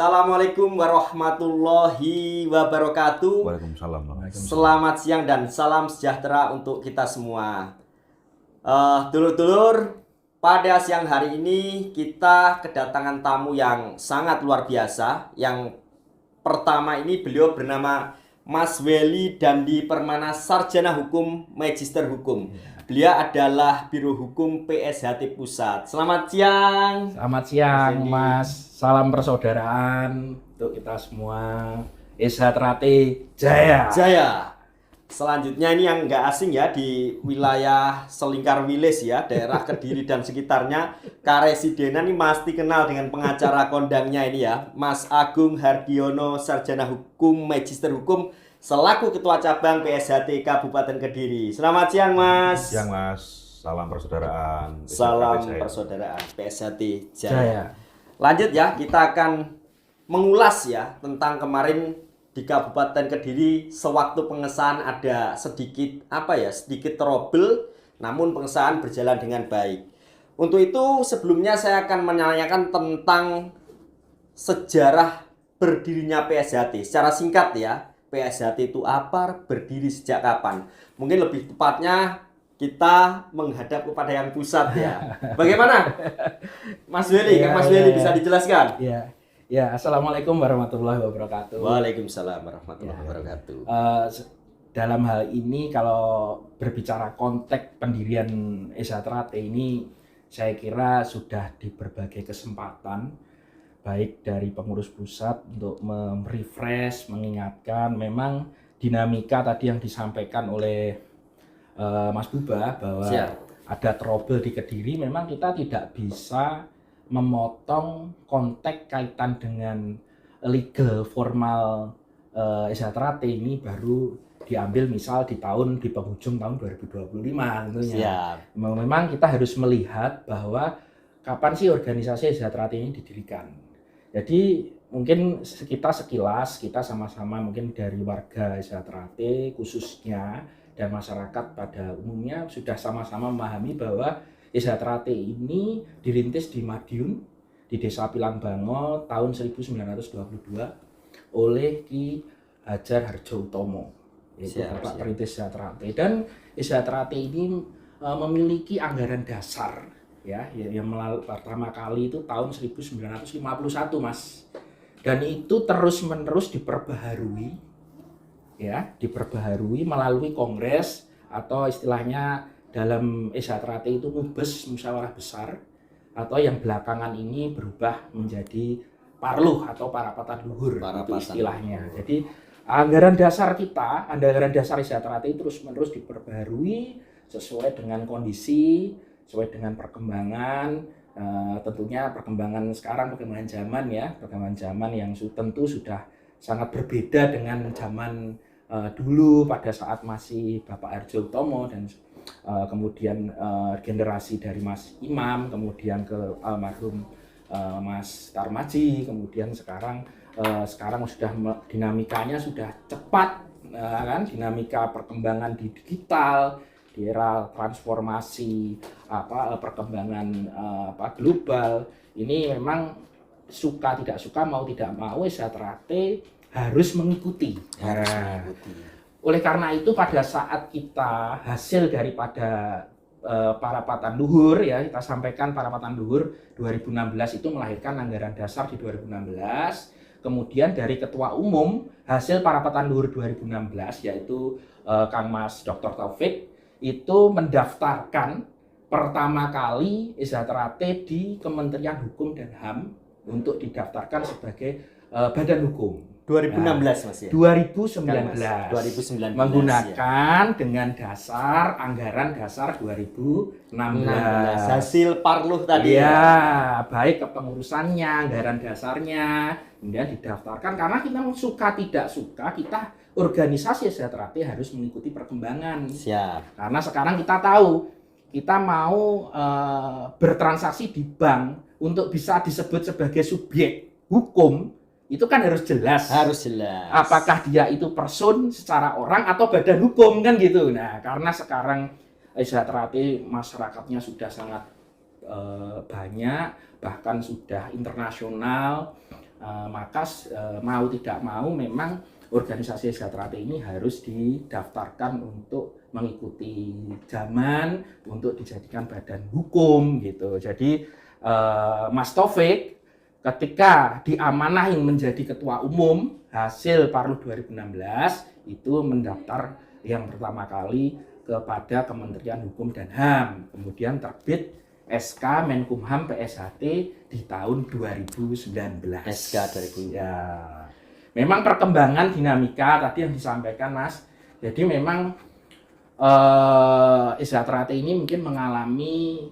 Assalamualaikum warahmatullahi wabarakatuh. Waalaikumsalam. Selamat siang dan salam sejahtera untuk kita semua. Dulur-dulur, pada siang hari ini kita kedatangan tamu yang sangat luar biasa. Yang pertama ini beliau bernama Mas Welly Dandi Permana, Sarjana Hukum, Magister Hukum. Beliau adalah Biro Hukum PSHT Pusat. Selamat siang. Selamat siang, Mas. Salam persaudaraan untuk kita semua. PSHT Jaya. Jaya. Selanjutnya ini yang nggak asing ya, di wilayah Selingkar Wilis ya, daerah Kediri dan sekitarnya. Karesidenan ini pasti kenal dengan pengacara kondangnya ini ya, Mas Agung Hardiono, Sarjana Hukum, Magister Hukum, selaku Ketua Cabang PSHT Kabupaten Kediri. Selamat siang, Mas. Siang, Mas. Salam persaudaraan. Salam persaudaraan PSHT Jaya. Lanjut ya, kita akan mengulas ya tentang kemarin di Kabupaten Kediri sewaktu pengesahan ada sedikit trouble, namun pengesahan berjalan dengan baik. Untuk itu sebelumnya saya akan menanyakan tentang sejarah berdirinya PSHT secara singkat ya. PSHT itu apa, berdiri sejak kapan? Mungkin lebih tepatnya kita menghadap kepada yang pusat ya. Bagaimana, Mas Welly? Mas Welly bisa dijelaskan? Ya, Assalamualaikum warahmatullahi wabarakatuh. Waalaikumsalam warahmatullahi wabarakatuh. Dalam hal ini kalau berbicara konteks pendirian PSHT ini, saya kira sudah di berbagai kesempatan baik dari pengurus pusat untuk merefresh, mengingatkan. Memang dinamika tadi yang disampaikan oleh Mas Buba bahwa ada trouble di Kediri, memang kita tidak bisa memotong konteks kaitan dengan legal formal PSHT ini baru diambil misal di penghujung tahun 2025 tentunya. Memang kita harus melihat bahwa kapan sih organisasi PSHT ini didirikan. Jadi mungkin kita sekilas, kita sama-sama mungkin dari warga PSHT khususnya dan masyarakat pada umumnya sudah sama-sama memahami bahwa PSHT ini dirintis di Madiun, di Desa Pilangbango tahun 1922 oleh Ki Hajar Harjo Utomo, yaitu Bapak Perintis PSHT. Dan PSHT ini memiliki anggaran dasar ya, yang pertama kali itu tahun 1951, Mas. Dan itu terus-menerus diperbaharui ya, diperbaharui melalui kongres atau istilahnya dalam PSHT itu mubes, musyawarah besar, atau yang belakangan ini berubah menjadi parluh atau parapatan luhur itu istilahnya. Jadi anggaran dasar PSHT terus-menerus diperbaharui sesuai dengan kondisi, sesuai dengan perkembangan, tentunya perkembangan sekarang, perkembangan zaman yang tentu sudah sangat berbeda dengan zaman dulu pada saat masih Bapak Harjo Utomo dan kemudian generasi dari Mas Imam, kemudian ke almarhum Mas Tarmaji, kemudian sekarang sudah dinamikanya sudah cepat kan, dinamika perkembangan di digital, di era transformasi perkembangan global ini. Memang suka tidak suka, mau tidak mau PSHT harus mengikuti. Oleh karena itu pada saat kita hasil daripada parapatan luhur ya, kita sampaikan parapatan luhur 2016 itu melahirkan anggaran dasar di 2016. Kemudian dari Ketua Umum hasil parapatan luhur 2016 yaitu Kang Mas Dr. Taufik itu mendaftarkan pertama kali PSHT di Kementerian Hukum dan HAM untuk didaftarkan sebagai badan hukum. 2016 Mas ya? 2019 menggunakan dengan dasar anggaran dasar 2016 hasil parluh tadi ya, baik kepengurusannya, anggaran dasarnya, kemudian didaftarkan. Karena kita suka tidak suka, kita organisasi PSHT harus mengikuti perkembangan. Karena sekarang kita tahu kita mau bertransaksi di bank untuk bisa disebut sebagai subjek hukum, itu kan harus jelas. Apakah dia itu person secara orang atau badan hukum kan gitu. Nah, karena sekarang PSHT masyarakatnya sudah sangat banyak, bahkan sudah internasional. maka mau tidak mau memang organisasi Sejahtera ini harus didaftarkan untuk mengikuti zaman untuk dijadikan badan hukum gitu. Jadi Mas Taufik ketika diamanahin menjadi ketua umum hasil Parlud 2016 itu mendaftar yang pertama kali kepada Kementerian Hukum dan HAM. Kemudian terbit SK Menkumham PSHT di tahun 2019. SK 2019. Ya. Memang perkembangan dinamika tadi yang disampaikan Mas. Jadi memang Sejahtera ini mungkin mengalami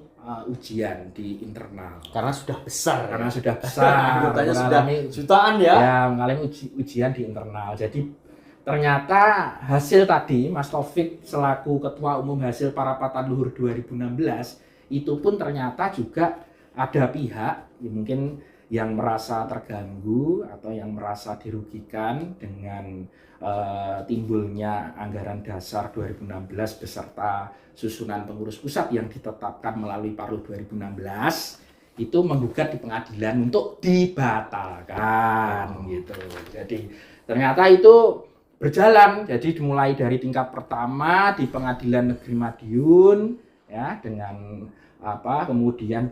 ujian di internal. Karena sudah besar. Karena sudah besar. Anggotanya sudah jutaan ya. Ya, mengalami ujian di internal. Jadi ternyata hasil tadi Mas Taufik selaku Ketua Umum hasil Parapatan Luhur 2016 itu pun ternyata juga ada pihak mungkin yang merasa terganggu atau yang merasa dirugikan dengan timbulnya anggaran dasar 2016 beserta susunan pengurus pusat yang ditetapkan melalui Parlud 2016 itu menggugat di pengadilan untuk dibatalkan gitu. Jadi ternyata itu berjalan. Jadi dimulai dari tingkat pertama di Pengadilan Negeri Madiun ya dengan kemudian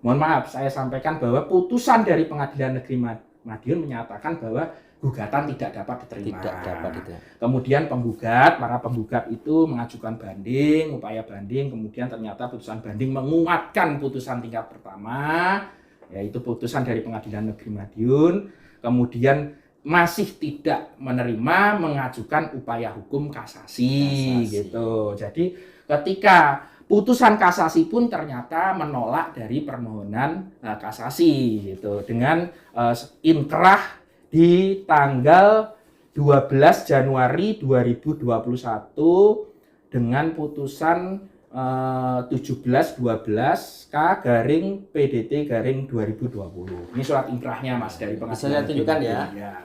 mohon maaf saya sampaikan bahwa putusan dari Pengadilan Negeri Madiun menyatakan bahwa gugatan tidak dapat diterima. Kemudian para penggugat itu mengajukan banding, upaya banding, kemudian ternyata putusan banding menguatkan putusan tingkat pertama, yaitu putusan dari Pengadilan Negeri Madiun. Kemudian masih tidak menerima mengajukan upaya hukum kasasi. Gitu. Jadi ketika putusan kasasi pun ternyata menolak dari permohonan kasasi gitu dengan inkrah di tanggal 12 Januari 2021 dengan putusan 1712 K/PDT/2020. Ini surat inkrahnya Mas dari pengadilan. Bisa saya tunjukkan ya. Ya.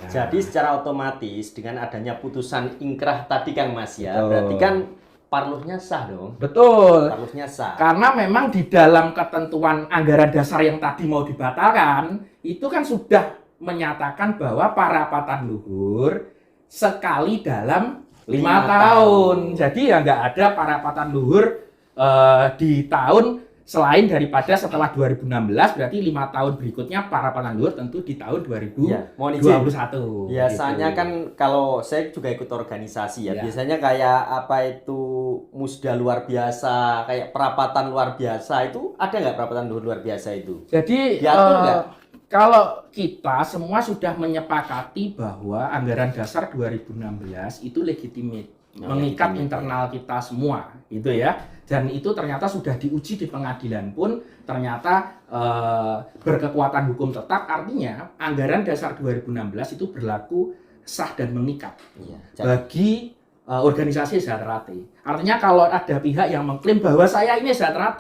Jadi secara otomatis dengan adanya putusan inkrah tadi Kang Mas ya, Betul. berarti kan Parludnya sah dong. Betul. Parludnya sah. Karena memang di dalam ketentuan anggaran dasar yang tadi mau dibatalkan, itu kan sudah menyatakan bahwa parapatan luhur sekali dalam 5 tahun. Jadi ya nggak ada parapatan luhur di tahun selain daripada setelah 2016, berarti 5 tahun berikutnya parapatan luhur tentu di tahun 2021. Biasanya gitu. kan kalau saya juga ikut organisasi ya, biasanya kayak apa itu musda luar biasa, kayak perapatan luar biasa itu ada nggak perapatan luar biasa itu? Jadi kalau kita semua sudah menyepakati bahwa anggaran dasar 2016 itu legitimate, mengikat internal kita semua, gitu ya. Dan itu ternyata sudah diuji di pengadilan pun ternyata berkekuatan hukum tetap, artinya anggaran dasar 2016 itu berlaku sah dan mengikat bagi organisasi Sejahtera. Artinya kalau ada pihak yang mengklaim bahwa saya ini Sejahtera,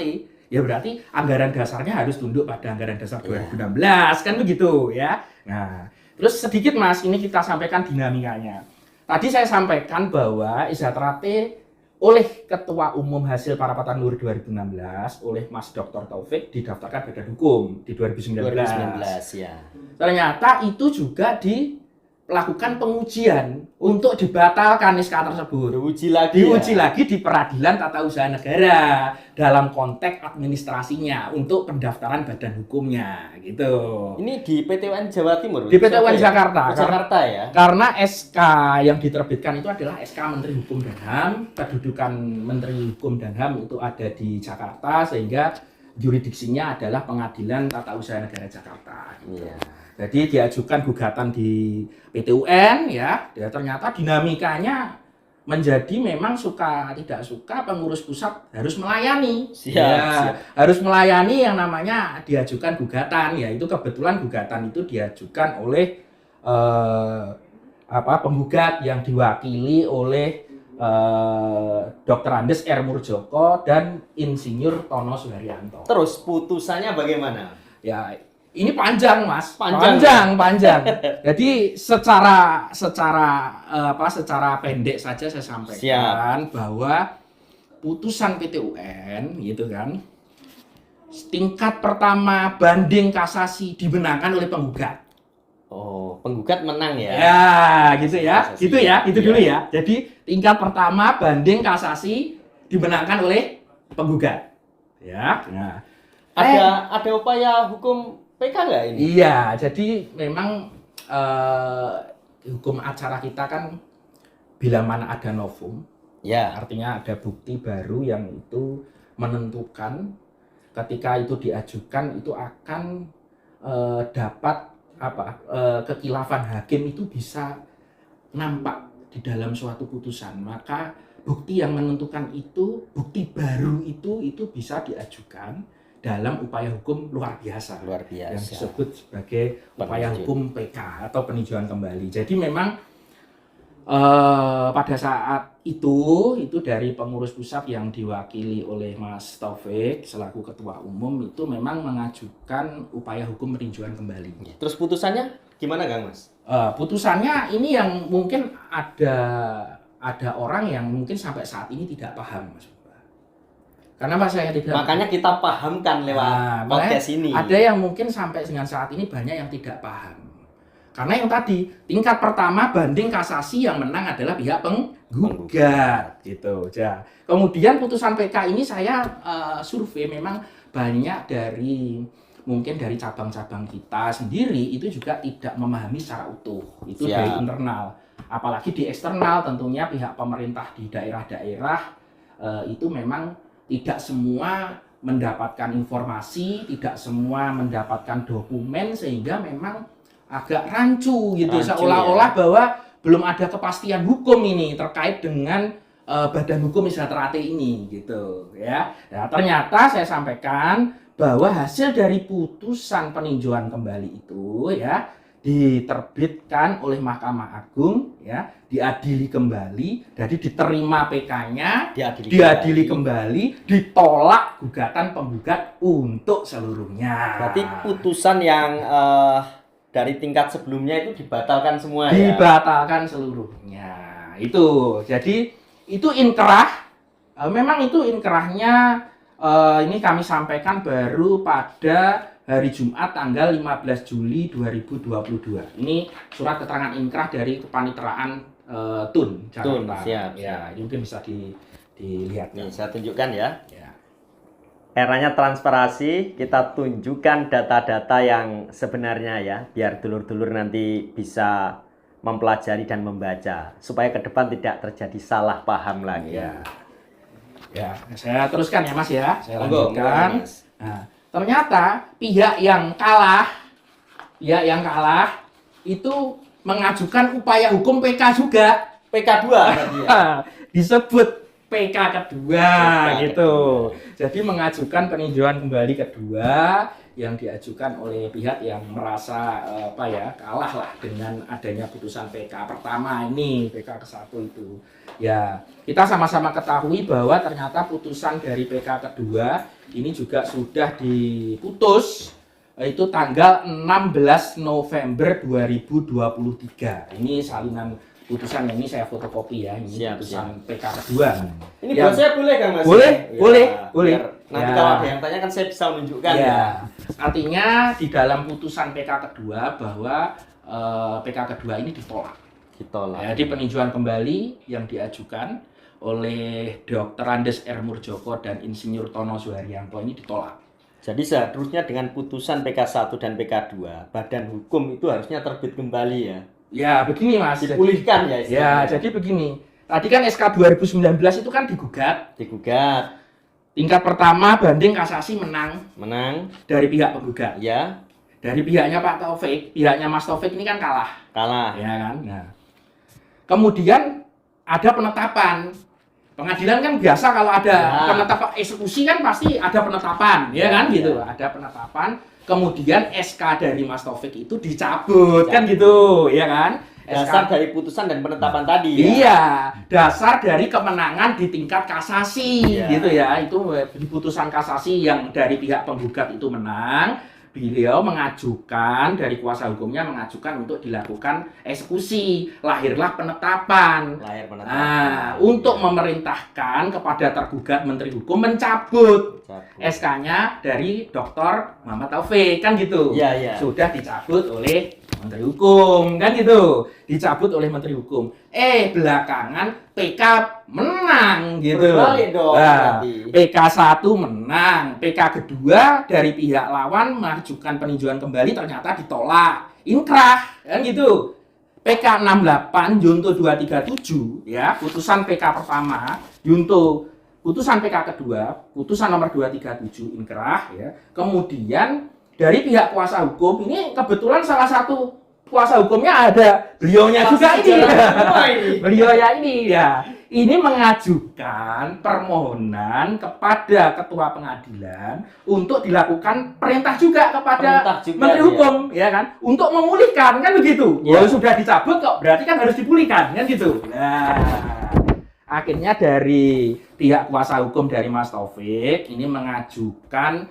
ya berarti anggaran dasarnya harus tunduk pada anggaran dasar 2016 kan begitu ya. Nah, terus sedikit Mas, ini kita sampaikan dinamikanya. Tadi saya sampaikan bahwa Sejahtera oleh Ketua Umum hasil Parapatan Luhur 2016 oleh Mas Dr. Taufik didaftarkan badan hukum di 2019 ya. Ternyata itu juga dilakukan pengujian untuk dibatalkan SK tersebut. Diuji lagi di Peradilan Tata Usaha Negara dalam konteks administrasinya untuk pendaftaran badan hukumnya gitu. Ini di PT UN Jawa Timur. Di PT UN Jakarta. Jakarta ya. Karena SK yang diterbitkan itu adalah SK Menteri Hukum dan HAM, kedudukan Menteri Hukum dan HAM itu ada di Jakarta sehingga juridiksinya adalah Pengadilan Tata Usaha Negara Jakarta. Iya. Jadi diajukan gugatan di PT UN ya, ternyata dinamikanya menjadi memang suka tidak suka pengurus pusat harus melayani. Siap. Harus melayani yang namanya diajukan gugatan, ya itu kebetulan gugatan itu diajukan oleh penggugat yang diwakili oleh Dr. Andes R. Murjoko dan Insinyur Tono Suharyanto. Terus putusannya bagaimana? Ya, ini panjang Mas, panjang. Jadi secara pendek saja saya sampaikan bahwa putusan PT UN gitu kan tingkat pertama banding kasasi dimenangkan oleh penggugat. Oh, penggugat menang ya. Ya, gitu ya. Kasasi. Gitu ya, itu Iya. dulu ya. Jadi tingkat pertama banding kasasi dimenangkan oleh penggugat. Ya. Nah, Ada upaya hukum PK nggak ini? iya, jadi memang hukum acara kita kan bila mana ada novum, Ya. artinya ada bukti baru yang itu menentukan ketika itu diajukan itu akan dapat kekhilafan hakim itu bisa nampak di dalam suatu putusan. Maka bukti yang menentukan itu, bukti baru itu bisa diajukan dalam upaya hukum luar biasa. Luar biasa. Yang disebut sebagai upaya Peninjauan. hukum PK atau peninjauan kembali. Jadi memang pada saat itu dari pengurus pusat yang diwakili oleh Mas Taufik selaku ketua umum itu memang mengajukan upaya hukum peninjauan kembali. Terus putusannya gimana, Kang Mas? Putusannya ini yang mungkin ada orang yang mungkin sampai saat ini tidak paham, Mas. Karena saya tidak. Makanya kita pahamkan lewat podcast ini. Ada yang mungkin sampai dengan saat ini banyak yang tidak paham. Karena yang tadi tingkat pertama banding kasasi yang menang adalah pihak penggugat, gitu. Ya. Kemudian putusan PK ini saya survei memang banyak mungkin dari cabang-cabang kita sendiri itu juga tidak memahami secara utuh. Itu Siap. dari internal. Apalagi di eksternal tentunya pihak pemerintah di daerah-daerah itu memang tidak semua mendapatkan informasi, tidak semua mendapatkan dokumen sehingga memang agak rancu gitu, seolah-olah bahwa belum ada kepastian hukum ini terkait dengan Badan Hukum Isra Trate ini gitu ya. Nah, ternyata saya sampaikan bahwa hasil dari putusan peninjauan kembali itu ya diterbitkan oleh Mahkamah Agung ya, diadili kembali, jadi diterima PK-nya, diadili kembali, ditolak gugatan penggugat untuk seluruhnya. Berarti putusan yang dari tingkat sebelumnya itu dibatalkan semua ya? Dibatalkan seluruhnya. Itu. Jadi itu inkrah. Memang itu inkrahnya ini kami sampaikan baru pada hari Jumat tanggal 15 Juli 2022. Ini surat keterangan inkrah dari Kepanitraan TUN Jakarta. TUN, siap. Ya, ini mungkin bisa dilihat. Nih, saya tunjukkan ya. Ya. Eranya transparansi, kita tunjukkan data-data yang sebenarnya ya, biar dulur-dulur nanti bisa mempelajari dan membaca, supaya ke depan tidak terjadi salah paham lagi. Ya, saya teruskan ya Mas ya, saya Monggo, lanjutkan. Mas. Nah, ternyata pihak yang kalah itu mengajukan upaya hukum PK juga. PK2 tadi ya. Disebut PK kedua PK gitu. Jadi mengajukan peninjauan kembali kedua yang diajukan oleh pihak yang merasa kalah lah dengan adanya putusan PK pertama ini, PK ke-1 itu. Ya, kita sama-sama ketahui bahwa ternyata putusan dari PK kedua ini juga sudah diputus itu tanggal 16 November 2023. Ini salinan putusan ini saya fotokopi ya, ini Siap, putusan PK kedua. Ini buat saya boleh Kang Mas? Boleh, Ya, boleh. biar nanti Ya. kalau ada yang tanya kan saya bisa menunjukkan Ya. ya. Artinya di dalam putusan PK kedua bahwa PK kedua ini ditolak. Ditolak. Jadi peninjauan kembali yang diajukan oleh Dr. Andes R. Murjoko dan Insinyur Tono Suharyanto ini ditolak. Jadi seharusnya dengan putusan PK1 dan PK2, badan hukum itu harusnya terbit kembali ya. Ya, begini Mas. Dipulihkan ya Ya, istilahnya. jadi begini. Tadi kan SK 2019 itu kan digugat. Digugat, Tingkat pertama banding kasasi menang menang, dari pihak penggugat. ya, Dari pihaknya Pak Taufik, pihaknya Mas Taufik ini kan kalah. kalah. Ya kan? Nah. Kemudian ada penetapan. Pengadilan kan biasa kalau ada penetapan eksekusi kan pasti ada penetapan, ya kan gitu. Ada penetapan. Kemudian SK dari Mas Taufik itu dicabut kan gitu, ya kan? Dasar dari putusan dan penetapan tadi ya. Iya, dasar dari kemenangan di tingkat kasasi Iya. gitu ya. Itu di putusan kasasi yang dari pihak penggugat itu menang. beliau mengajukan, dari kuasa hukumnya mengajukan untuk dilakukan eksekusi, lahirlah penetapan. Lahir penetapan. Nah, untuk memerintahkan kepada tergugat Menteri Hukum mencabut SK-nya dari Dr. Muhammad Taufik, kan gitu. Iya, iya. Sudah dicabut oleh Menteri Hukum, kan gitu. Dicabut oleh Menteri Hukum. Belakangan PK menang gitu. Berbalik dong, berarti. PK 1 menang, PK kedua dari pihak lawan mengajukan peninjauan kembali ternyata ditolak. Inkrah, kan gitu. PK 68 Junto 237 ya, putusan PK pertama, Junto putusan PK kedua, putusan nomor 237 inkrah ya. Kemudian dari pihak kuasa hukum ini kebetulan salah satu kuasa hukumnya ada beliaunya juga ini. Beliaunya ini ya. Ini mengajukan permohonan kepada ketua pengadilan untuk dilakukan perintah juga kepada Menteri Hukum ya kan, untuk memulihkan, kan begitu. Ya. Sudah dicabut kok, berarti kan harus dipulihkan, kan gitu. Nah, akhirnya dari pihak kuasa hukum dari Mas Taufik ini mengajukan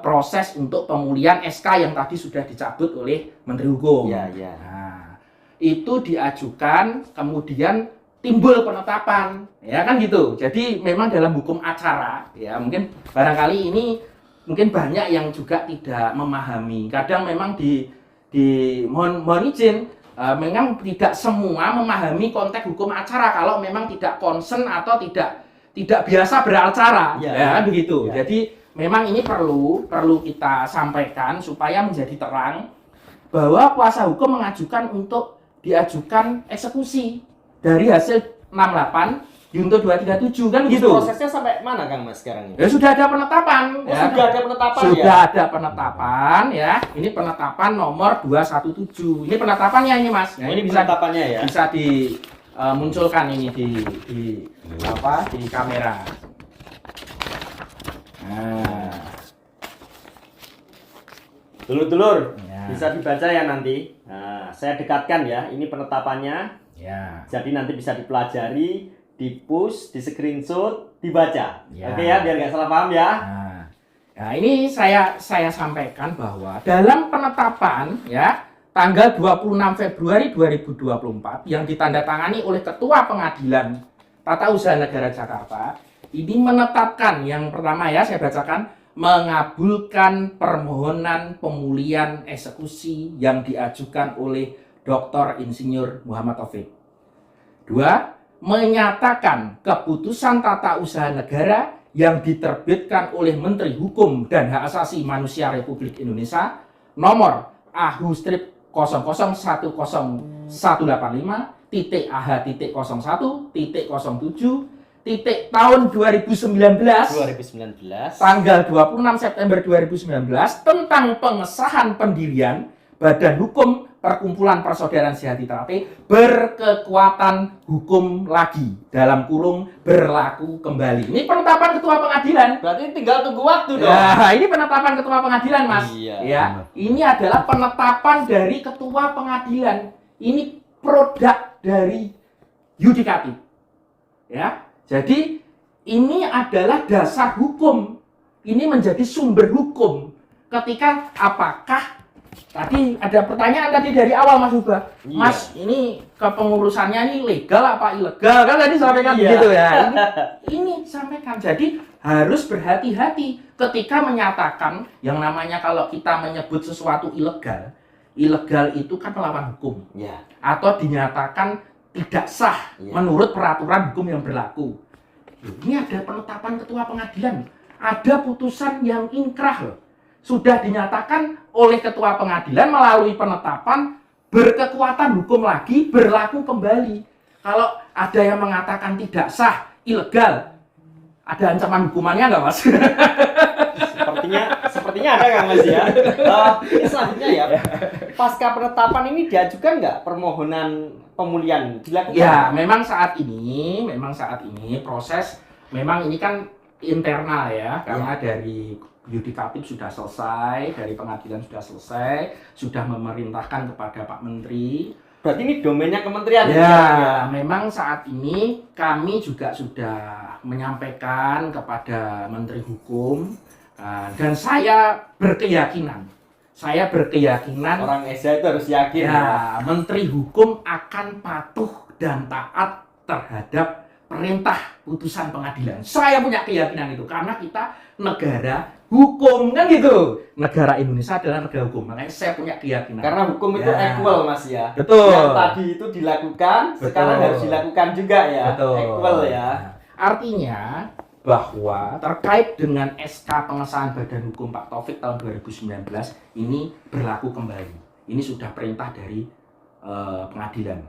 proses untuk pemulihan SK yang tadi sudah dicabut oleh Menteri Hukum. Ya, ya. Nah, itu diajukan, kemudian timbul penetapan, ya kan gitu. Jadi memang dalam hukum acara, ya mungkin barangkali ini mungkin banyak yang juga tidak memahami. Kadang memang mohon izin, memang tidak semua memahami konteks hukum acara kalau memang tidak concern atau tidak biasa beracara, ya begitu. Ya. Jadi memang ini perlu kita sampaikan supaya menjadi terang bahwa kuasa hukum mengajukan untuk diajukan eksekusi dari hasil 68 Junto 237, kan gitu. Prosesnya sampai mana Kang Mas sekarang ini? Ya sudah ada penetapan. Ya. Sudah ada penetapan Sudah ada penetapan ya. Ini penetapan nomor 217. Ini penetapannya ini Mas. Nah, ini bisa penetapannya ya. Bisa dimunculkan ini di kamera. Nah. Dulur-dulur, Ya. bisa dibaca ya nanti. Nah, saya dekatkan ya, ini penetapannya. Ya. Jadi nanti bisa dipelajari, di-push, di-screenshot, dibaca. Ya. Oke ya, biar nggak salah paham ya. Nah, ini saya sampaikan bahwa dalam penetapan ya tanggal 26 Februari 2024 yang ditandatangani oleh Ketua Pengadilan Tata Usaha Negara Jakarta, ini menetapkan, yang pertama ya saya bacakan, mengabulkan permohonan pemulihan eksekusi yang diajukan oleh Dr. Insinyur Muhammad Taufik. 2. Menyatakan keputusan tata usaha negara yang diterbitkan oleh Menteri Hukum dan Hak Asasi Manusia Republik Indonesia nomor AH-011-01-01.01.07 tahun 2019 tanggal 26 September 2019 tentang pengesahan pendirian Badan Hukum Perkumpulan Persaudaraan Sehati Trate berkekuatan hukum lagi, dalam kurung berlaku kembali. Ini penetapan Ketua Pengadilan. Berarti tinggal tunggu waktu dong. Ya, ini penetapan Ketua Pengadilan, Mas. Iya. Ya, ini adalah penetapan dari Ketua Pengadilan. Ini produk dari yudikatif. Ya. Jadi ini adalah dasar hukum. Ini menjadi sumber hukum. Ketika apakah tadi ada pertanyaan tadi dari awal Mas Ubah. Iya. Mas, ini kepengurusannya ini legal apa ilegal? Kan tadi sampaikan begitu ya. Ini sampaikan. Jadi harus berhati-hati ketika menyatakan yang namanya kalau kita menyebut sesuatu ilegal. Ilegal itu kan melawan hukum. Ya. Atau dinyatakan tidak sah menurut peraturan hukum yang berlaku. Ini ada penetapan Ketua Pengadilan. Ada putusan yang inkrah loh. Sudah dinyatakan oleh Ketua Pengadilan melalui penetapan berkekuatan hukum lagi, berlaku kembali. Kalau ada yang mengatakan tidak sah, ilegal, ada ancaman hukumannya nggak Mas? Sepertinya ada Kang Mas ya. Ini selanjutnya ya, pasca penetapan ini diajukan nggak permohonan pemulihan dilakukan? Ya, memang saat ini proses, memang ini kan internal ya, karena dari yudikatif sudah selesai, dari pengadilan sudah selesai, sudah memerintahkan kepada Pak Menteri. Berarti ini domainnya kementerian. Ya, memang saat ini kami juga sudah menyampaikan kepada Menteri Hukum, Dan saya berkeyakinan Orang ESA itu harus yakin ya, Menteri Hukum akan patuh dan taat terhadap perintah putusan pengadilan. Saya punya keyakinan itu karena kita negara hukum kan gitu. Negara Indonesia adalah negara hukum. Makanya saya punya keyakinan. Karena hukum itu equal Mas ya. Betul. Yang tadi itu dilakukan, sekarang harus dilakukan juga ya. Betul. Equal ya. Artinya bahwa terkait dengan SK pengesahan Badan Hukum Pak Taufik tahun 2019 ini berlaku kembali. Ini sudah perintah dari pengadilan.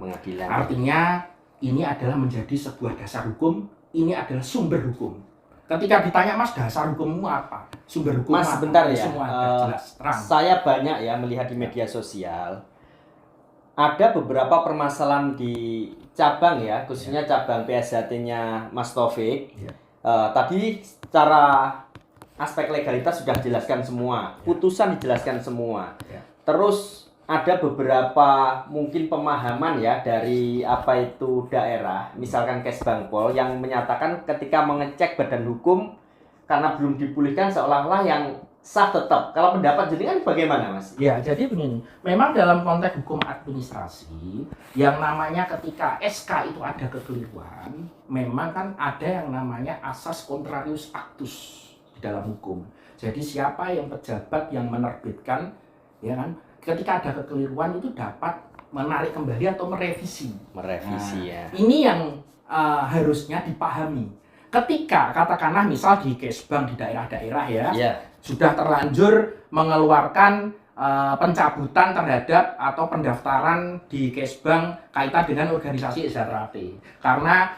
Artinya ini adalah menjadi sebuah dasar hukum, ini adalah sumber hukum. Ketika ditanya Mas dasar hukummu apa? Sumber hukum Mas apa? sebentar ya. Semua jelas terang. Saya banyak ya melihat di media sosial. Ada beberapa permasalahan di cabang ya, khususnya cabang PSHT-nya Mas Taufik. Tadi secara aspek legalitas sudah dijelaskan semua, putusan dijelaskan semua. Terus ada beberapa mungkin pemahaman ya dari apa itu daerah, misalkan Kesbangpol yang menyatakan ketika mengecek badan hukum karena belum dipulihkan seolah-olah yang sah tetap. Kalau pendapat jenengan bagaimana Mas? Ya, jadi begini, memang dalam konteks hukum administrasi yang namanya ketika SK itu ada kekeliruan, memang kan ada yang namanya asas contrarius actus di dalam hukum. Jadi siapa yang pejabat yang menerbitkan, ya kan, ketika ada kekeliruan itu dapat menarik kembali atau merevisi. Ya. Ini yang harusnya dipahami. Ketika katakanlah misal di Kesbang di daerah-daerah ya. Sudah terlanjur mengeluarkan pencabutan terhadap atau pendaftaran di Kesbang kaitan dengan organisasi SHT. Karena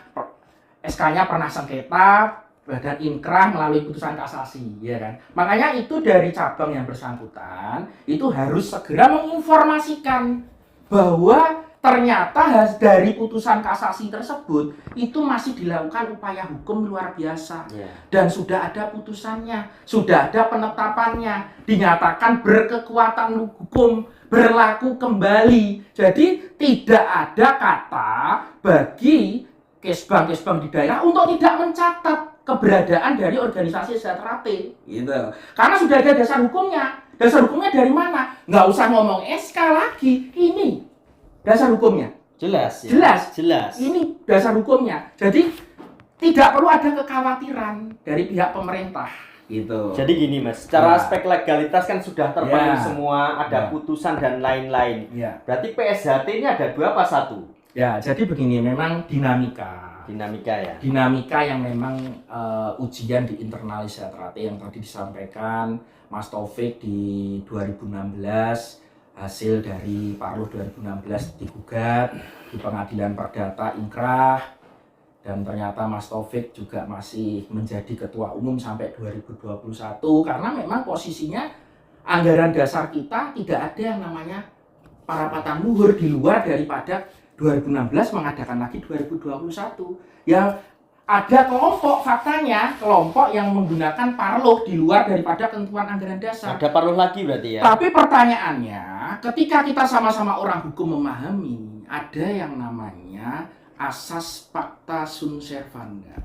SK-nya pernah sengketa dan inkrah melalui putusan kasasi, ya kan. Makanya itu dari cabang yang bersangkutan itu harus segera menginformasikan bahwa ternyata dari putusan kasasi tersebut itu masih dilakukan upaya hukum luar biasa dan sudah ada putusannya, sudah ada penetapannya, dinyatakan berkekuatan hukum, berlaku kembali. Jadi tidak ada kata bagi Kesbang-Kesbang di daerah untuk tidak mencatat keberadaan dari organisasi SHT gitu. Karena sudah ada dasar hukumnya. Dasar hukumnya dari mana? Nggak usah ngomong SK lagi, ini dasar hukumnya. Jelas. Ini dasar hukumnya. Jadi tidak perlu ada kekhawatiran dari pihak pemerintah gitu. Jadi gini Mas, secara aspek legalitas kan sudah terpenuhi semua, ada putusan dan lain-lain. Berarti PSHT ini ada 2 apa 1? Ya, jadi begini, memang dinamika ya. Dinamika yang memang ujian di internal SHT yang tadi disampaikan Mas Taufik di 2016, hasil dari Parlo 2016 digugat di Pengadilan Perdata inkrah, dan ternyata Mas Taufik juga masih menjadi ketua umum sampai 2021 karena memang posisinya anggaran dasar kita tidak ada yang namanya parapatan luhur di luar daripada 2016 mengadakan lagi 2021. Yang ada kelompok yang menggunakan parloh di luar daripada ketentuan anggaran dasar. Ada parloh lagi berarti ya. Tapi pertanyaannya, ketika kita sama-sama orang hukum memahami, ada yang namanya asas pacta sunt servanda.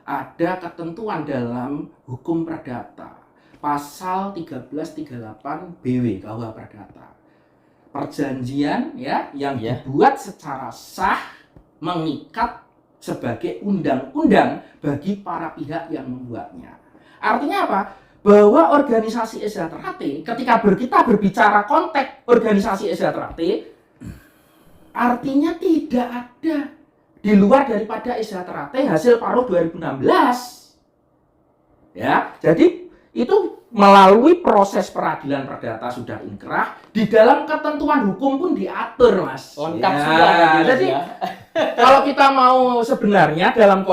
Ada ketentuan dalam hukum perdata, pasal 1338 BW KUH Perdata. Perjanjian ya yang dibuat secara sah mengikat sebagai undang-undang bagi para pihak yang membuatnya. Artinya apa? Bahwa organisasi SHT ketika kita berbicara konteks organisasi SHT artinya tidak ada di luar daripada SHT hasil Parlo 2016. Ya, jadi itu melalui proses peradilan perdata sudah inkrah, di dalam ketentuan hukum pun diatur, Mas. Lengkap sudah. Jadi kalau kita mau sebenarnya dalam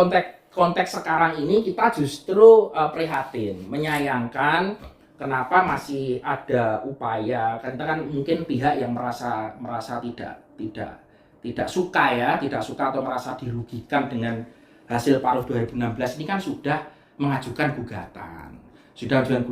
konteks sekarang ini kita justru prihatin, menyayangkan kenapa masih ada upaya, kan mungkin pihak yang merasa tidak suka atau merasa dirugikan dengan hasil Parlo 2016 ini kan sudah mengajukan gugatan. Sudah dan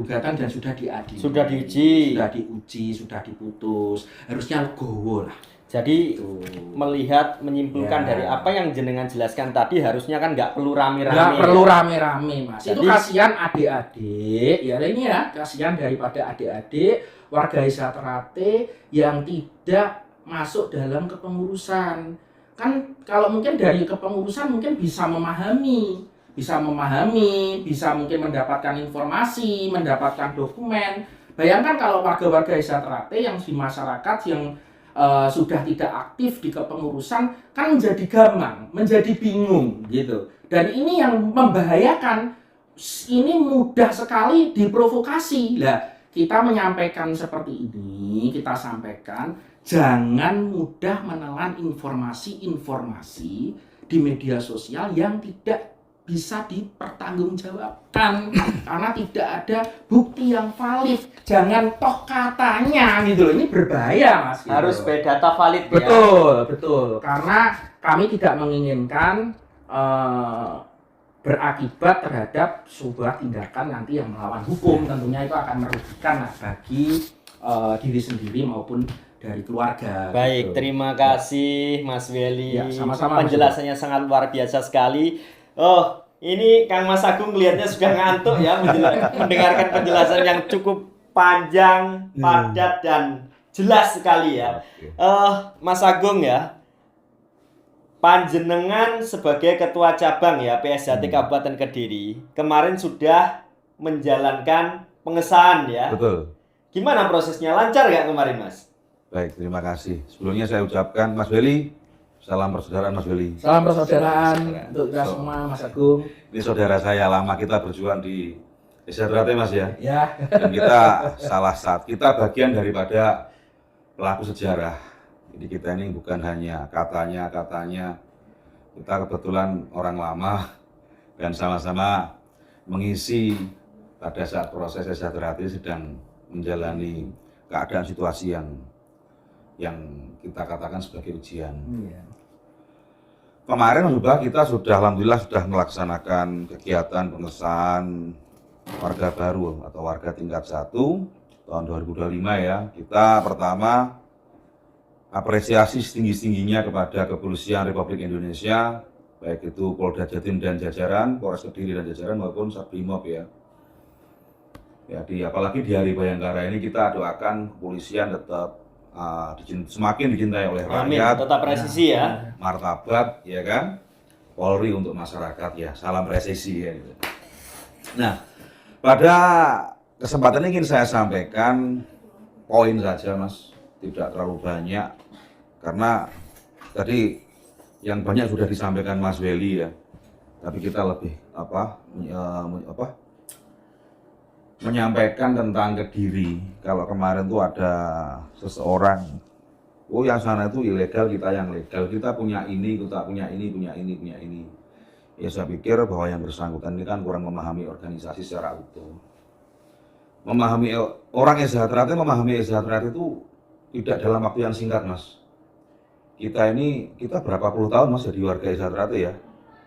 sudah diadili. Sudah diuji, sudah diputus. Harusnya legowo lah. Jadi melihat menyimpulkan dari apa yang jenengan jelaskan tadi harusnya kan nggak perlu rame-rame. Nggak perlu rame-rame, Mas. Jadi, itu kasihan adik-adik, ya ini ya, kasihan daripada adik-adik warga Esa Ternate yang tidak masuk dalam kepengurusan. Kan kalau mungkin dari kepengurusan mungkin bisa memahami, bisa mungkin mendapatkan informasi, mendapatkan dokumen. Bayangkan kalau warga-warga Esa Ternate yang di masyarakat yang sudah tidak aktif di kepengurusan kan menjadi gamang, menjadi bingung gitu. Dan ini yang membahayakan, ini mudah sekali diprovokasi. Lah, kita menyampaikan seperti ini, kita sampaikan jangan mudah menelan informasi-informasi di media sosial yang tidak bisa dipertanggungjawabkan karena tidak ada bukti yang valid. Jangan toh katanya gitu loh. Ini berbahaya, Mas. Gitu. Harus data valid ya. Betul. Karena kami tidak menginginkan berakibat terhadap sebuah tindakan nanti yang melawan hukum. Tentunya itu akan merugikan bagi diri sendiri maupun dari keluarga. Baik, gitu. terima kasih Mas Welly. Ya, sama-sama. Penjelasannya sangat luar biasa sekali. Oh, ini Kang Mas Agung melihatnya sudah ngantuk ya mendengarkan penjelasan yang cukup panjang, padat dan jelas sekali ya. Mas Agung ya, panjenengan sebagai ketua cabang ya PSHT Kabupaten Kediri kemarin sudah menjalankan pengesahan ya. Betul. Gimana prosesnya, lancar nggak kemarin Mas? Baik, terima kasih. Sebelumnya saya ucapkan Mas Welly, salam persaudaraan Mas Welly. Salam persaudaraan untuk kita semua, Mas Agung. Ini saudara saya, lama kita berjuang di Esa Ternate Mas ya. Ya. Dan kita kita bagian daripada pelaku sejarah. Jadi kita ini bukan hanya katanya, kita kebetulan orang lama dan sama-sama mengisi pada saat proses Esa Ternate sedang menjalani keadaan situasi yang kita katakan sebagai ujian. Kemarin kita alhamdulillah sudah melaksanakan kegiatan pengesahan warga baru atau warga tingkat 1 tahun 2025 ya. Kita pertama apresiasi setinggi-tingginya kepada Kepolisian Republik Indonesia, baik itu Polda Jatim dan jajaran, Polres Kediri dan jajaran maupun Sabrimob ya. Apalagi di Hari Bayangkara ini kita doakan kepolisian tetap semakin dicintai oleh rakyat. Tetap presisi ya. Martabat ya kan. Polri untuk masyarakat ya. Salam presisi ya. Gitu. Nah, pada kesempatan ini ingin saya sampaikan poin saja Mas, tidak terlalu banyak karena tadi yang banyak sudah disampaikan Mas Welly ya. Tapi kita lebih menyampaikan tentang Kediri. Kalau kemarin tuh ada seseorang, yang sana itu ilegal, kita yang legal, kita punya ini. Ya saya pikir bahwa yang bersangkutan ini kan kurang memahami organisasi secara utuh. Memahami orang Esa Ternate, memahami Esa Ternate itu tidak dalam waktu yang singkat Mas. Kita berapa puluh tahun Mas jadi warga Esa Ternate ya.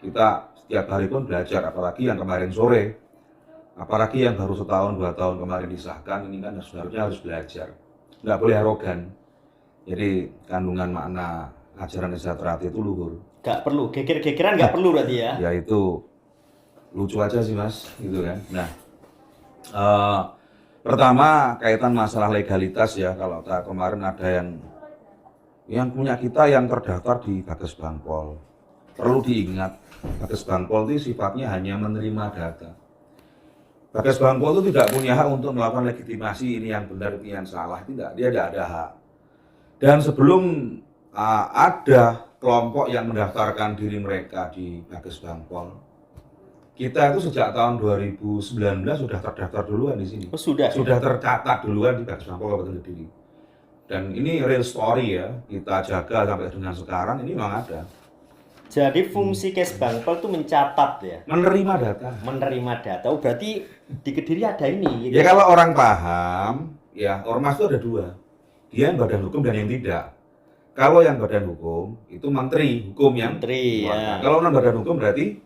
Kita setiap hari pun belajar, apalagi yang kemarin sore. Apalagi yang baru setahun, 2 tahun kemarin disahkan, ini kan sebenarnya harus belajar. Nggak boleh arogan. Jadi kandungan makna ajaran Esa Ternate itu luhur. Nggak perlu, geger-gegeran nggak perlu berarti ya? Ya itu lucu aja sih Mas, gitu kan. Nah, pertama kaitan masalah legalitas ya. Kalau kemarin ada yang punya kita yang terdaftar di Bages Bangpol. Perlu diingat, Bages Bangpol itu sifatnya hanya menerima data. Bages Bangpol itu tidak punya hak untuk melakukan legitimasi ini yang benar, ini yang salah, tidak. Dia tidak ada hak. Dan sebelum ada kelompok yang mendaftarkan diri mereka di Bages Bangpol, kita itu sejak tahun 2019 sudah terdaftar duluan di sini. Oh, sudah tercatat duluan di Bages Bangpol Kabupaten Kediri. Dan ini real story ya, kita jaga sampai dengan sekarang ini memang ada. Jadi fungsi Kes Bangpol itu mencatat ya? Menerima data. Menerima data, berarti di Kediri ada ini. Gitu. Ya kalau orang paham, ya ormas itu ada 2. Dia yang badan hukum dan yang tidak. Kalau yang badan hukum itu menteri hukum yang menteri. Ya. Kalau non badan hukum berarti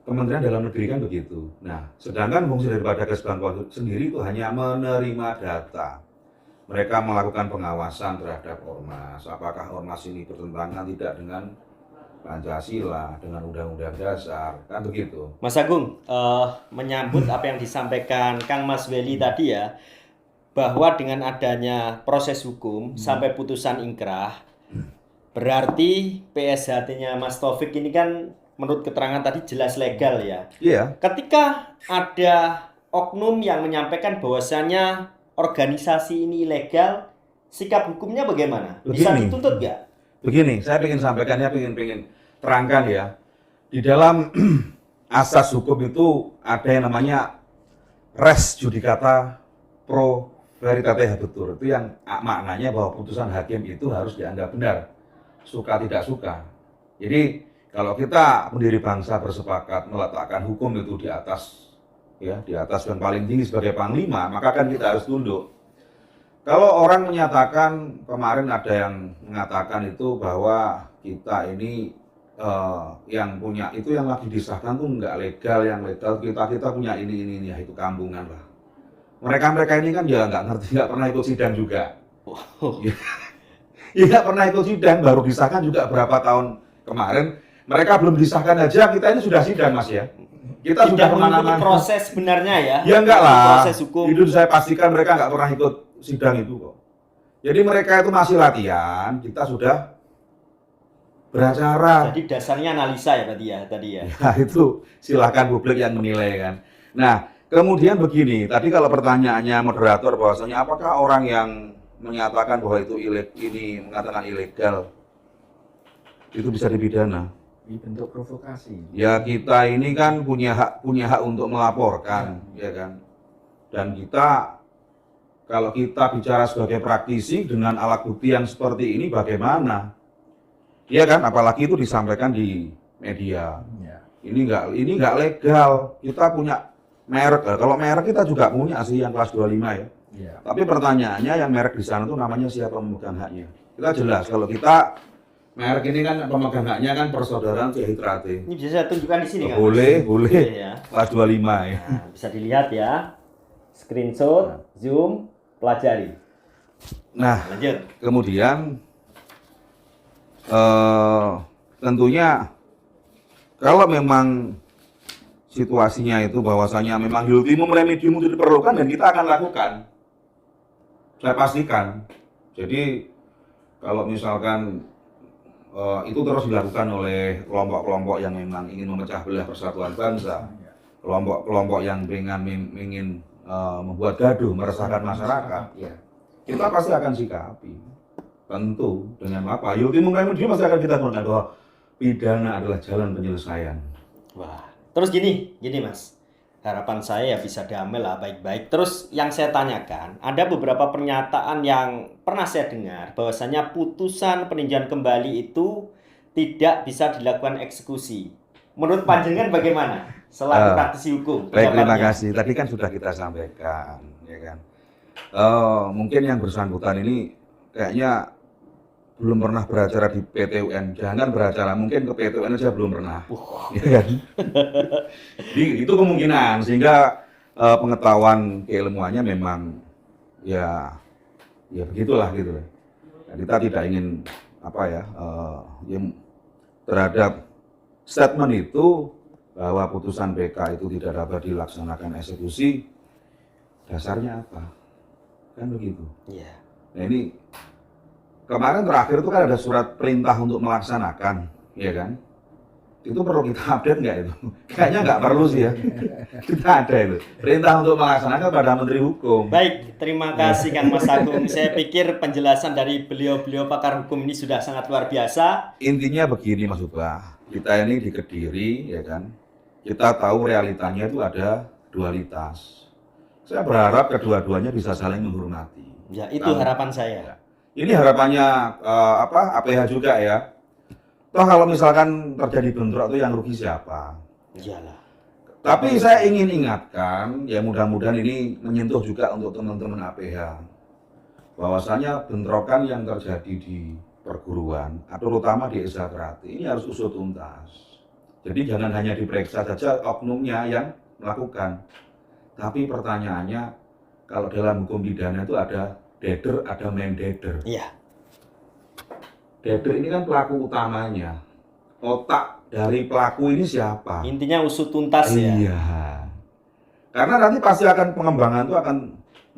Kementerian Dalam Negeri kan begitu. Nah, sedangkan fungsi daripada Kes Bangpol sendiri itu hanya menerima data. mereka melakukan pengawasan terhadap ormas. Apakah ormas ini bertentangan tidak dengan Pancasila, dengan Undang-Undang Dasar, kan begitu. Mas Agung, menyambut apa yang disampaikan Kang Mas Welly tadi ya, bahwa dengan adanya proses hukum sampai putusan ingkrah, berarti PSHT-nya Mas Taufik ini kan menurut keterangan tadi jelas legal ya. Iya. Ketika ada oknum yang menyampaikan bahwasannya organisasi ini ilegal, sikap hukumnya bagaimana? Bisa Begini. dituntut nggak? Begini, saya ingin sampaikannya, ingin terangkan ya. Di dalam asas hukum itu ada yang namanya res judicata pro veritate habetur. Itu yang maknanya bahwa putusan hakim itu harus dianggap benar, suka tidak suka. Jadi kalau kita pendiri bangsa bersepakat meletakkan hukum itu di atas yang paling tinggi sebagai panglima, maka kan kita harus tunduk. Kalau orang menyatakan, kemarin ada yang mengatakan itu bahwa kita ini yang punya itu yang lagi disahkan tuh nggak legal, yang legal kita punya ini ya, itu kampungan lah. Mereka ini kan ya nggak ngerti, nggak pernah ikut sidang juga. Ya nggak pernah ikut sidang, baru disahkan juga berapa tahun kemarin. Mereka belum disahkan aja, kita ini sudah sidang, Mas ya. Kita sudah kemana-mana. Proses sebenarnya ya? Ya enggak lah. Proses hukum. Itu saya pastikan mereka nggak pernah ikut sidang itu kok. Jadi mereka itu masih latihan, kita sudah beracara. Jadi dasarnya analisa ya tadi ya? Ya itu silahkan publik yang menilai kan. Nah, kemudian begini, tadi kalau pertanyaannya moderator bahwasanya apakah orang yang menyatakan bahwa itu mengatakan ilegal itu bisa dipidana? Ini bentuk provokasi. Ya kita ini kan punya hak untuk melaporkan, ya kan. Dan kita kalau kita bicara sebagai praktisi dengan alat bukti yang seperti ini bagaimana? Iya kan, apalagi itu disampaikan di media. Ya. Ini nggak legal. Kita punya merek. Kalau merek kita juga punya sih yang kelas 25 ya. Ya. Tapi pertanyaannya yang merek di sana itu namanya siapa pemegang haknya? Kita jelas kalau kita merek ini kan pemegang haknya kan Persaudaraan Kiai Trate. Ini bisa saya tunjukkan di sini kan? Boleh. Ya. Kelas 25 ya. Nah, bisa dilihat ya. Screenshot, zoom, pelajari. Nah, Lanjut. kemudian tentunya kalau memang situasinya itu bahwasanya memang ultimum remedium itu diperlukan dan kita akan lakukan. Saya pastikan. Jadi kalau misalkan itu terus dilakukan oleh kelompok-kelompok yang memang ingin memecah belah persatuan bangsa, kelompok-kelompok yang ingin membuat gaduh, meresahkan masyarakat, ya kita pasti akan sikapi. Tentu dengan apa? Ultimum remedium pasti akan kita gunakan bahwa pidana adalah jalan penyelesaian. Wah, terus gini Mas. Harapan saya ya bisa damai lah, baik-baik. Terus yang saya tanyakan, ada beberapa pernyataan yang pernah saya dengar bahwasanya putusan peninjauan kembali itu tidak bisa dilakukan eksekusi. Menurut panjenengan bagaimana? Selaku praktisi hukum. Baik, terima kasih. Tadi kan sudah kita sampaikan, ya kan. Mungkin yang bersangkutan ini kayaknya belum pernah beracara di PT UN. Jangan beracara, mungkin ke PT UN aja belum pernah. Ya kan? Jadi, itu kemungkinan, sehingga pengetahuan keilmuannya memang ya begitulah gitu. Nah, kita tidak ingin terhadap statement itu bahwa putusan PK itu tidak dapat dilaksanakan eksekusi, dasarnya apa? Kan begitu. Iya. Nah ini kemarin terakhir itu kan ada surat perintah untuk melaksanakan, ya kan? Itu perlu kita update nggak itu? Kayaknya nggak perlu sih ya. Kita ada itu perintah untuk melaksanakan pada Menteri Hukum. Baik, terima kasih Kang Mas Agung. Saya pikir penjelasan dari beliau pakar hukum ini sudah sangat luar biasa. Intinya begini Mas Ubah, kita ini di Kediri, ya kan? Kita tahu realitanya itu ada dualitas. Saya berharap kedua-duanya bisa saling menghormati. Ya, itu harapan saya. Ini harapannya APH juga ya. Toh kalau misalkan terjadi bentrok itu yang rugi siapa? Iyalah. Tapi saya ingin ingatkan, ya mudah-mudahan ini menyentuh juga untuk teman-teman APH. Bahwasanya bentrokan yang terjadi di perguruan, atau terutama di Esatrati, ini harus usut tuntas. Jadi jangan hanya diperiksa saja oknumnya yang melakukan. Tapi pertanyaannya, kalau dalam hukum pidana itu ada dader, ada main dader. Iya. Dader ini kan pelaku utamanya. Otak dari pelaku ini siapa? Intinya usut tuntas ya. Iya. Karena nanti pasti akan pengembangan itu akan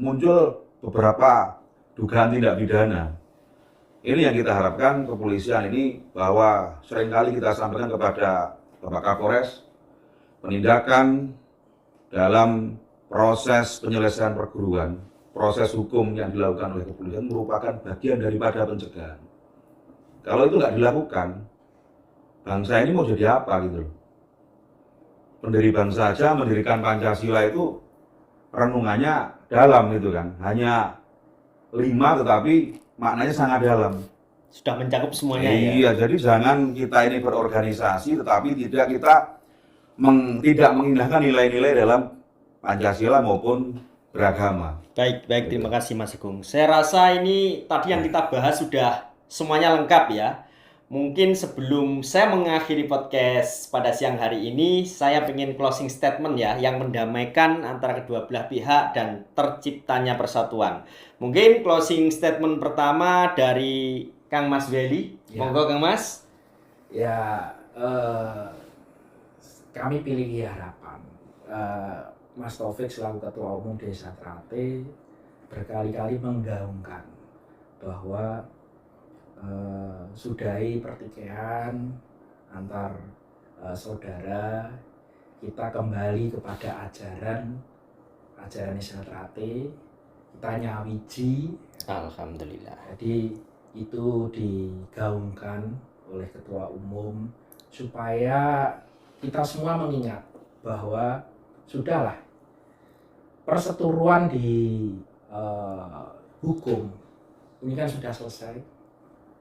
muncul beberapa dugaan tindak pidana. Ini yang kita harapkan kepolisian ini, bahwa seringkali kita sampaikan kepada Bapak Kapolres, penindakan dalam proses penyelesaian perguruan, proses hukum yang dilakukan oleh kepolisian merupakan bagian daripada pencegahan. Kalau itu nggak dilakukan, bangsa ini mau jadi apa gitu loh. Pendiri bangsa saja mendirikan Pancasila itu renungannya dalam gitu kan. Hanya 5 tetapi maknanya sangat dalam. Sudah mencakup semuanya ya. Iya, jadi jangan kita ini berorganisasi tetapi tidak kita tidak mengindahkan nilai-nilai dalam Pancasila maupun beragama. Baik, terima kasih Mas Agung. Saya rasa ini tadi yang kita bahas sudah semuanya lengkap ya. Mungkin sebelum saya mengakhiri podcast pada siang hari ini, saya ingin closing statement ya, yang mendamaikan antara kedua belah pihak dan terciptanya persatuan. Mungkin closing statement pertama dari Kang Mas Welly. Ya. Monggo Kang Mas. Ya, kami pilih harapan. Mas Taufik selaku Ketua Umum Desa Trate berkali-kali menggaungkan bahwa sudahi pertikaian antar saudara, kita kembali kepada ajaran Desa Trate, kita nyawiji. Alhamdulillah. Jadi itu digaungkan oleh Ketua Umum supaya kita semua mengingat bahwa sudahlah, perseteruan di hukum ini kan sudah selesai,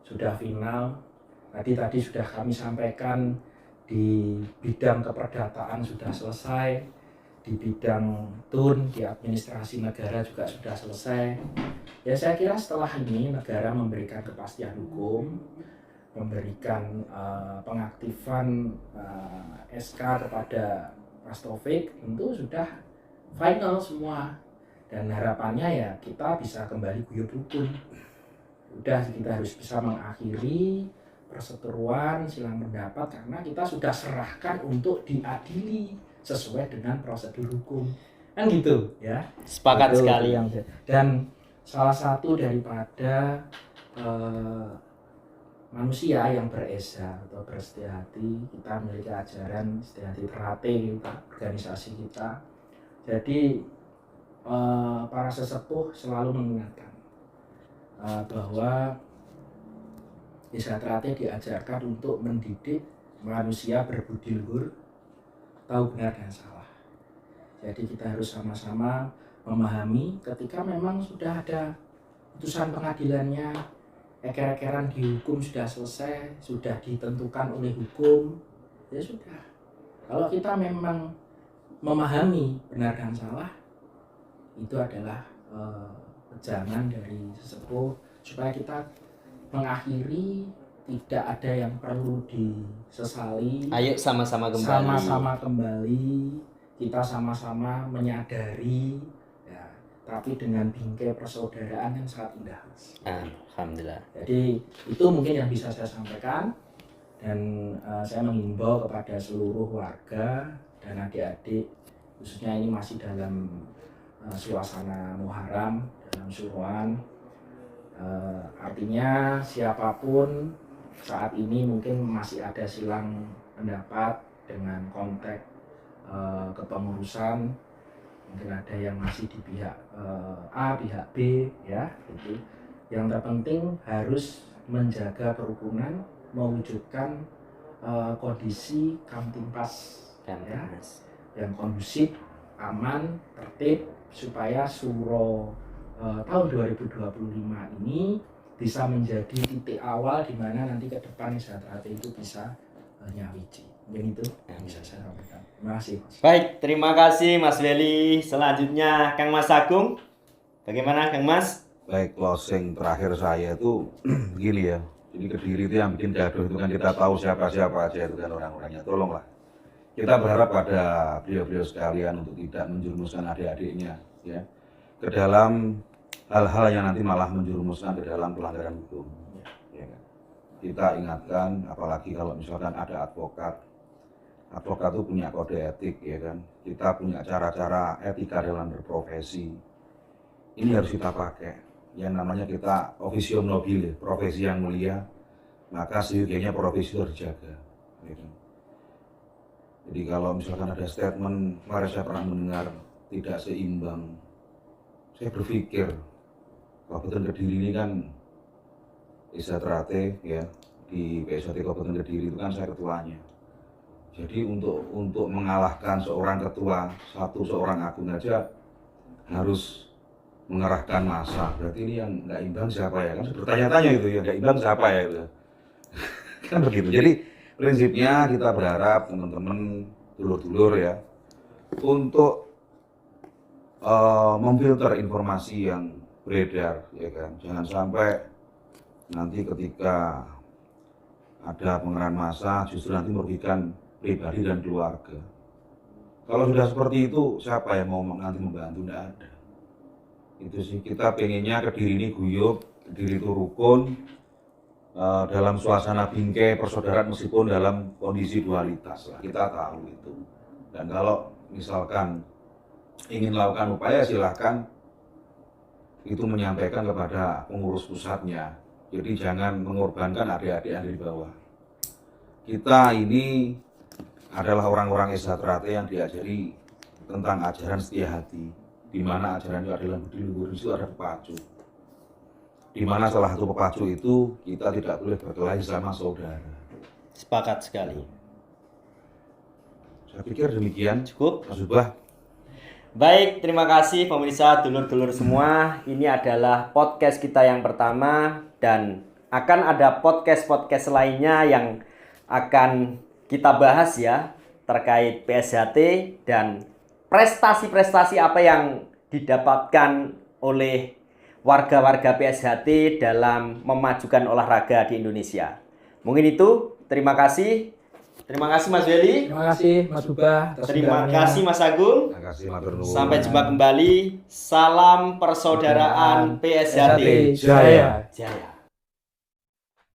sudah final. Tadi sudah kami sampaikan, di bidang keperdataan sudah selesai, di bidang TUN, di administrasi negara juga sudah selesai. Ya saya kira setelah ini negara memberikan kepastian hukum, memberikan pengaktifan SK kepada Mas Taufik, tentu sudah final semua. Dan harapannya ya kita bisa kembali guyub rukun. Udah, kita harus bisa mengakhiri perseteruan silang pendapat karena kita sudah serahkan untuk diadili sesuai dengan prosedur hukum. Kan gitu ya. Sepakat Itu sekali. Dan salah satu daripada manusia yang beresa atau bersetia hati, kita memiliki ajaran setia hati Trate, organisasi kita. Jadi para sesepuh selalu mengingatkan bahwa Desa Trate diajarkan untuk mendidik manusia berbudi luhur, tahu benar dan salah. Jadi kita harus sama-sama memahami ketika memang sudah ada putusan pengadilannya, eker-ekeran di hukum sudah selesai, sudah ditentukan oleh hukum, ya sudah. Kalau kita memang memahami benar dan salah, itu adalah jangan dari sesepuh supaya kita mengakhiri, tidak ada yang perlu disesali. Ayo sama-sama kembali. Sama-sama kembali, kita sama-sama menyadari, ya, tapi dengan bingkai persaudaraan yang sangat indah. Alhamdulillah. Jadi itu mungkin yang bisa saya sampaikan, dan saya mengimbau kepada seluruh warga dan adik-adik, khususnya ini masih dalam suasana Muharram, dalam Syurwan. Artinya siapapun saat ini mungkin masih ada silang pendapat dengan konteks kepengurusan, mungkin ada yang masih di pihak A, pihak B, ya gitu. Yang terpenting harus menjaga kerukunan, mewujudkan kondisi Kamtipmas ya, yang kondusif, aman, tertib, supaya Suro tahun 2025 ini bisa menjadi titik awal di mana nanti ke depan Desa Trate itu bisa nyawiji. Mungkin itu yang bisa saya sampaikan. Terima kasih. Baik, terima kasih Mas Welly. Selanjutnya Kang Mas Agung. Bagaimana Kang Mas? Baik, closing terakhir saya itu begini ya. Jadi Kediri itu yang bikin gaduh itu kan kita tahu siapa-siapa aja itu kan orang-orangnya. Tolonglah. Kita berharap pada beliau-beliau sekalian untuk tidak menjerumuskan adik-adiknya ya ke dalam hal-hal yang nanti malah menjerumuskan ke dalam pelanggaran hukum. Ya kan? Kita ingatkan, apalagi kalau misalkan ada advokat itu punya kode etik, ya kan. Kita punya cara-cara etika dalam berprofesi. Ini harus kita pakai. Yang namanya kita officium nobile, profesi yang mulia, maka seyogianya profesi itu terjaga. Ya kan? Jadi kalau misalkan ada statement, kemarin saya pernah mendengar tidak seimbang. Saya berpikir, Kabupaten Kediri ini kan Esa Trate, ya, di PSHT Kabupaten Kediri itu kan saya ketuanya. Jadi untuk mengalahkan seorang ketua, seorang agung aja harus mengerahkan massa. Berarti ini yang nggak imbang siapa ya? Kan bertanya-tanya itu ya, nggak imbang siapa ya itu. Kan begitu. Jadi prinsipnya kita berharap teman-teman dulur-dulur ya untuk memfilter informasi yang beredar, ya kan. Jangan sampai nanti ketika ada pengerahan massa justru nanti merugikan pribadi dan keluarga. Kalau sudah seperti itu, siapa yang mau nanti membantu? Tidak ada. Itu sih, kita pengennya Kediri ini guyup, Kediri itu rukun, dalam suasana bingkai persaudaraan meskipun dalam kondisi dualitas lah. Kita tahu itu. Dan kalau misalkan ingin melakukan upaya, silahkan itu menyampaikan kepada pengurus pusatnya. Jadi jangan mengorbankan adik-adik yang di bawah. Kita ini adalah orang-orang Esa Trate yang diajari tentang ajaran setia hati, di mana ajaran itu adalah budi luhur, itu ada pepacu. Di mana salah satu pepacu itu kita tidak boleh berkelahi sama saudara. Sepakat sekali. Saya pikir demikian. Cukup. Mas Ubah. Baik, terima kasih pemirsa dulur-dulur semua. Ini adalah podcast kita yang pertama dan akan ada podcast-podcast lainnya yang akan kita bahas ya terkait PSHT dan prestasi-prestasi apa yang didapatkan oleh warga-warga PSHT dalam memajukan olahraga di Indonesia. Mungkin itu, terima kasih. Terima kasih Mas Weli. Terima kasih Mas Ubah. Terima kasih Mas Agung. Terima kasih matur nuwun. Sampai jumpa kembali. Salam persaudaraan PSHT. Jaya. Jaya.